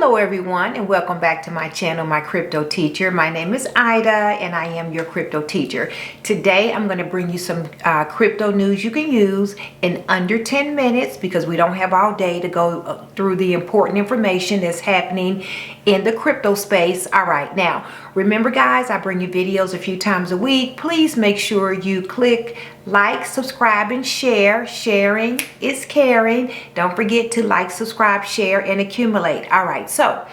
Hello everyone, and welcome back to my channel, My Crypto Teacher. My name is Ida and I am your crypto teacher. Today I'm going to bring you some crypto news you can use in under 10 minutes because we don't have all day to go through the important information that's happening in the crypto space. All right, now remember guys, I bring you videos a few times a week. Please make sure you click like, subscribe, and share. Sharing is caring. Don't forget to like, subscribe, share, and accumulate. All right, so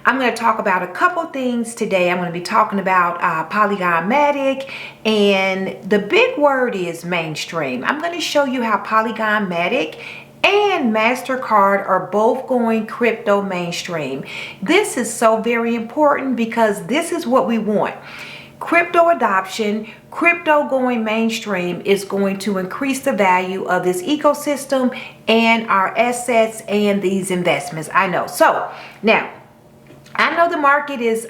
I'm going to talk about a couple things today. I'm going to be talking about Polygon Matic, and the big word is mainstream. I'm going to show you how Polygon Matic and Mastercard are both going crypto mainstream. This is so very important because this is what we want. Crypto adoption, crypto going mainstream is going to increase the value of this ecosystem and our assets and these investments. I know. So now, I know the market is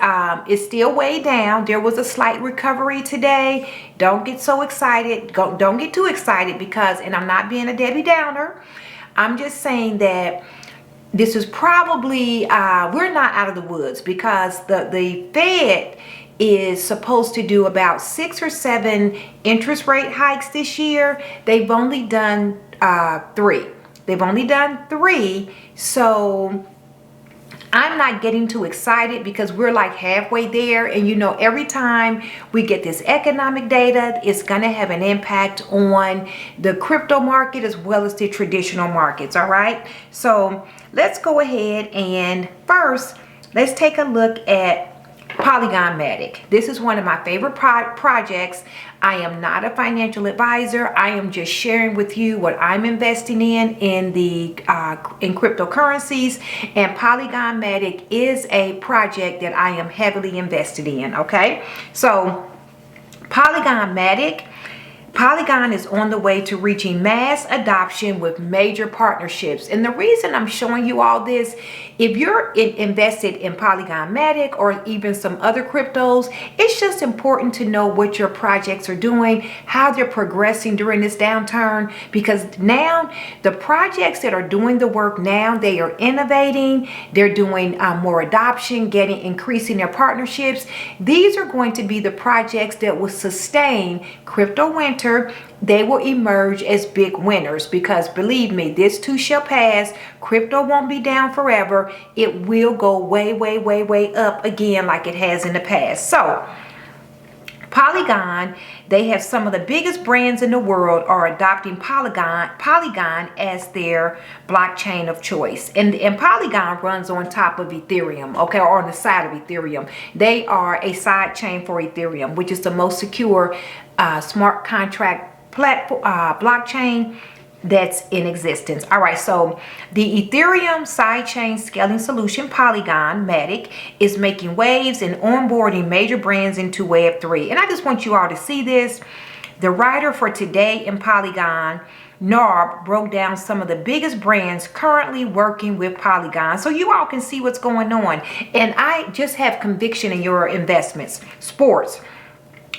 still way down. There was a slight recovery today. Don't get so excited. Don't get too excited because, and I'm not being a Debbie Downer, I'm just saying that this is probably, we're not out of the woods because the Fed is supposed to do about 6 or 7 interest rate hikes this year. They've only done 3. They've only done 3. So I'm not getting too excited because we're like halfway there. And you know, every time we get this economic data, it's going to have an impact on the crypto market as well as the traditional markets. All right. So let's go ahead and first, let's take a look at Polygon Matic. This is one of my favorite projects. I am not a financial advisor. I am just sharing with you what I'm investing in cryptocurrencies, and Polygon Matic is a project that I am heavily invested in. Okay, so Polygon is on the way to reaching mass adoption with major partnerships. And the reason I'm showing you all this, if you're invested in Polygon Matic or even some other cryptos, it's just important to know what your projects are doing, how they're progressing during this downturn, because now the projects that are doing the work now, they are innovating, they're doing more adoption, increasing their partnerships. These are going to be the projects that will sustain crypto winter. They will emerge as big winners because believe me, this too shall pass. Crypto won't be down forever. It will go way, way, way, way up again like it has in the past. So Polygon, they have some of the biggest brands in the world are adopting Polygon as their blockchain of choice. And Polygon runs on top of Ethereum, okay, or on the side of Ethereum. They are a side chain for Ethereum, which is the most secure smart contract platform, blockchain that's in existence. All right, so the Ethereum sidechain scaling solution Polygon Matic is making waves and onboarding major brands into Web3. And I just want you all to see this. The writer for Today in Polygon, Narb, broke down some of the biggest brands currently working with Polygon so you all can see what's going on. And I just have conviction in your investments. Sports.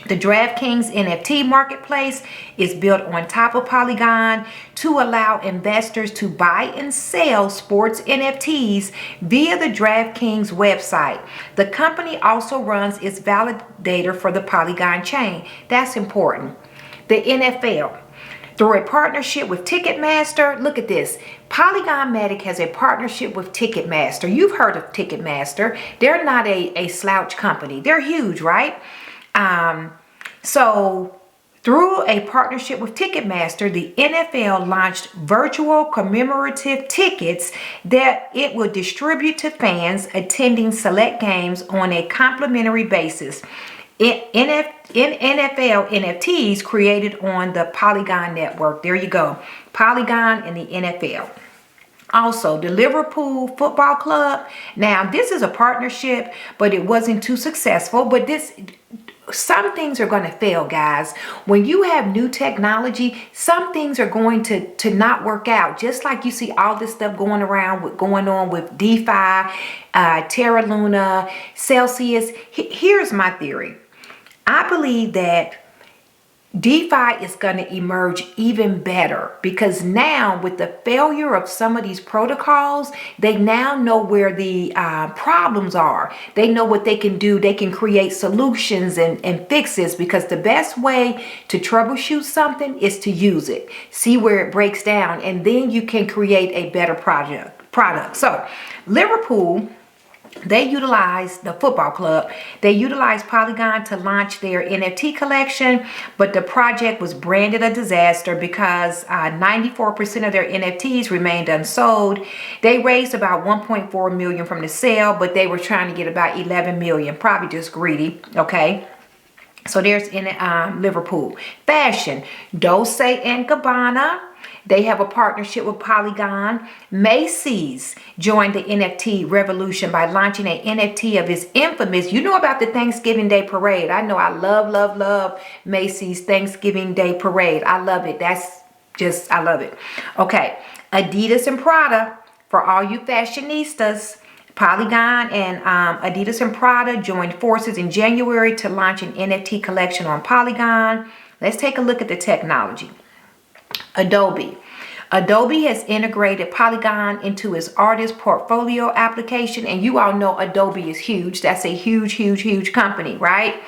The DraftKings NFT marketplace is built on top of Polygon to allow investors to buy and sell sports NFTs via the DraftKings website. The company also runs its validator for the Polygon chain. That's important. The NFL. Through a partnership with Ticketmaster, look at this. Polygon Matic has a partnership with Ticketmaster. You've heard of Ticketmaster. They're not a slouch company. They're huge, right? So through a partnership with Ticketmaster, the NFL launched virtual commemorative tickets that it will distribute to fans attending select games on a complimentary basis. NFL NFTs created on the Polygon network. There you go. Polygon and the NFL. Also, the Liverpool Football Club. Now, this is a partnership, but it wasn't too successful. But some things are going to fail, guys. When you have new technology, some things are going to not work out. Just like you see all this stuff going on with DeFi, Terra Luna, Celsius. Here's my theory. I believe that DeFi is going to emerge even better, because now with the failure of some of these protocols, they now know where the problems are. They know what they can do. They can create solutions and fixes, because the best way to troubleshoot something is to use it, see where it breaks down, and then you can create a better product. So Liverpool, they utilized the football club. They utilized Polygon to launch their NFT collection, but the project was branded a disaster because 94% of their NFTs remained unsold. They raised about 1.4 million from the sale, but they were trying to get about 11 million, probably just greedy. Okay. So there's in Liverpool. Fashion, Dolce & Gabbana, they have a partnership with Polygon. Macy's joined the NFT revolution by launching an NFT of its infamous, you know about the Thanksgiving Day Parade. I know I love Macy's Thanksgiving Day Parade. I love it. I love it. Okay, Adidas and Prada, for all you fashionistas. Polygon and Adidas and Prada joined forces in January to launch an NFT collection on Polygon. Let's take a look at the technology. Adobe has integrated Polygon into its artist portfolio application, and you all know Adobe is huge. That's a huge company, right?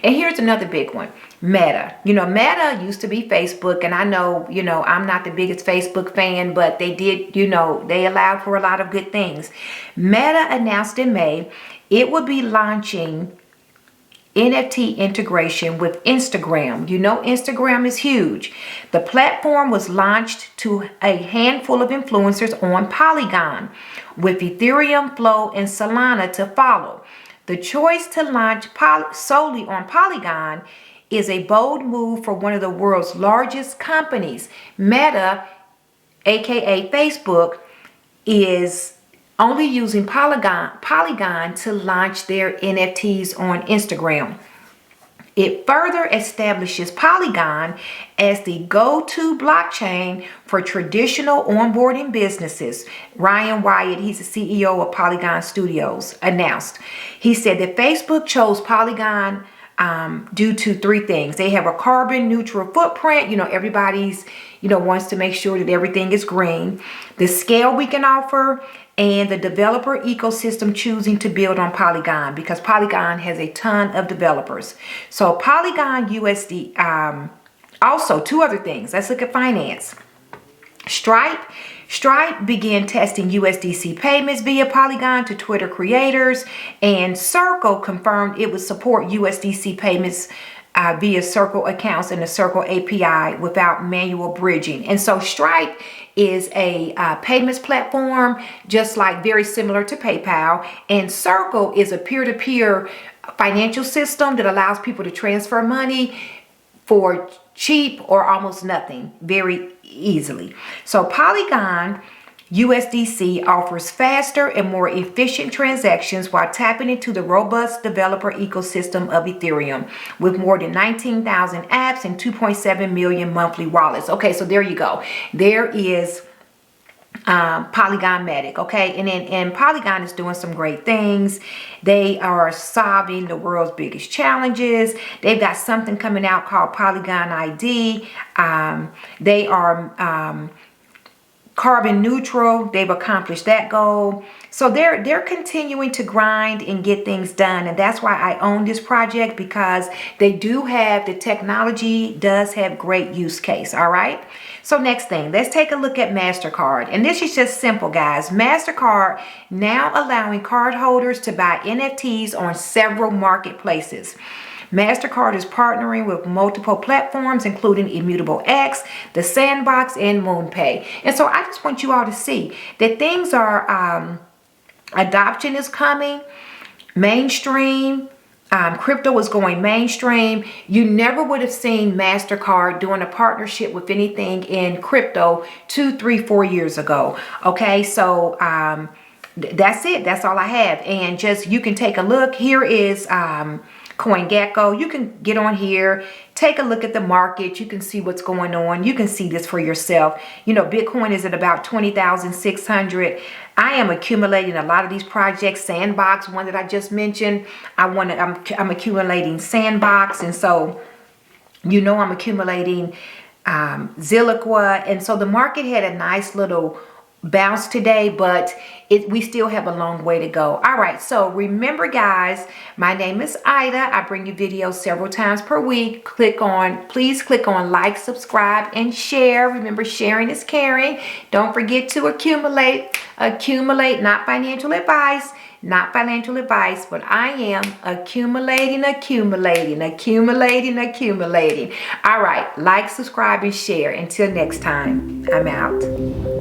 And here's another big one. Meta. Meta used to be Facebook, and I know, I'm not the biggest Facebook fan, but they did, they allowed for a lot of good things. Meta announced in May it would be launching NFT integration with Instagram. Instagram is huge. The platform was launched to a handful of influencers on Polygon, with Ethereum, Flow, and Solana to follow. The choice to launch solely on Polygon is a bold move for one of the world's largest companies. Meta, aka Facebook, is only using Polygon to launch their NFTs on Instagram. It further establishes Polygon as the go-to blockchain for traditional onboarding businesses. Ryan Wyatt, he's the CEO of Polygon Studios, announced. He said that Facebook chose Polygon due to three things. They have a carbon neutral footprint. Everybody's, wants to make sure that everything is green. The scale we can offer, and the developer ecosystem choosing to build on Polygon, because Polygon has a ton of developers. So Polygon USD, also two other things. Let's look at finance. Stripe began testing USDC payments via Polygon to Twitter creators, and Circle confirmed it would support USDC payments via Circle accounts and the Circle API without manual bridging. And so Stripe is a payments platform, just like very similar to PayPal, and Circle is a peer-to-peer financial system that allows people to transfer money for cheap or almost nothing very easily. So Polygon USDC offers faster and more efficient transactions while tapping into the robust developer ecosystem of Ethereum, with more than 19,000 apps and 2.7 million monthly wallets. Okay, so there you go. There is Polygon Matic. Okay, and Polygon is doing some great things. They are solving the world's biggest challenges. They've got something coming out called Polygon ID. They are carbon neutral. They've accomplished that goal. So they're continuing to grind and get things done. And that's why I own this project, because they do have, the technology does have great use case. All right. So next thing, let's take a look at Mastercard. And this is just simple, guys. Mastercard now allowing cardholders to buy NFTs on several marketplaces. Mastercard is partnering with multiple platforms, including Immutable X, The Sandbox, and MoonPay. And so I just want you all to see that things are, adoption is coming, mainstream. Crypto is going mainstream. You never would have seen Mastercard doing a partnership with anything in crypto 2, 3, 4 years ago. Okay, so that's it. That's all I have. And just, you can take a look. Here is CoinGecko. You can get on here, take a look at the market. You can see what's going on. You can see this for yourself. Bitcoin is at about 20,600. I am accumulating a lot of these projects. Sandbox, one that I just mentioned. I'm accumulating Sandbox, and so You know I'm accumulating Zilliqua, and so the market had a nice little bounce today, but we still have a long way to go. All right, so remember guys, my name is Ida. I bring you videos several times per week. Please click on like, subscribe, and share. Remember, sharing is caring. Don't forget to accumulate, not financial advice. Not financial advice, but I am accumulating. All right, like, subscribe, and share. Until next time, I'm out.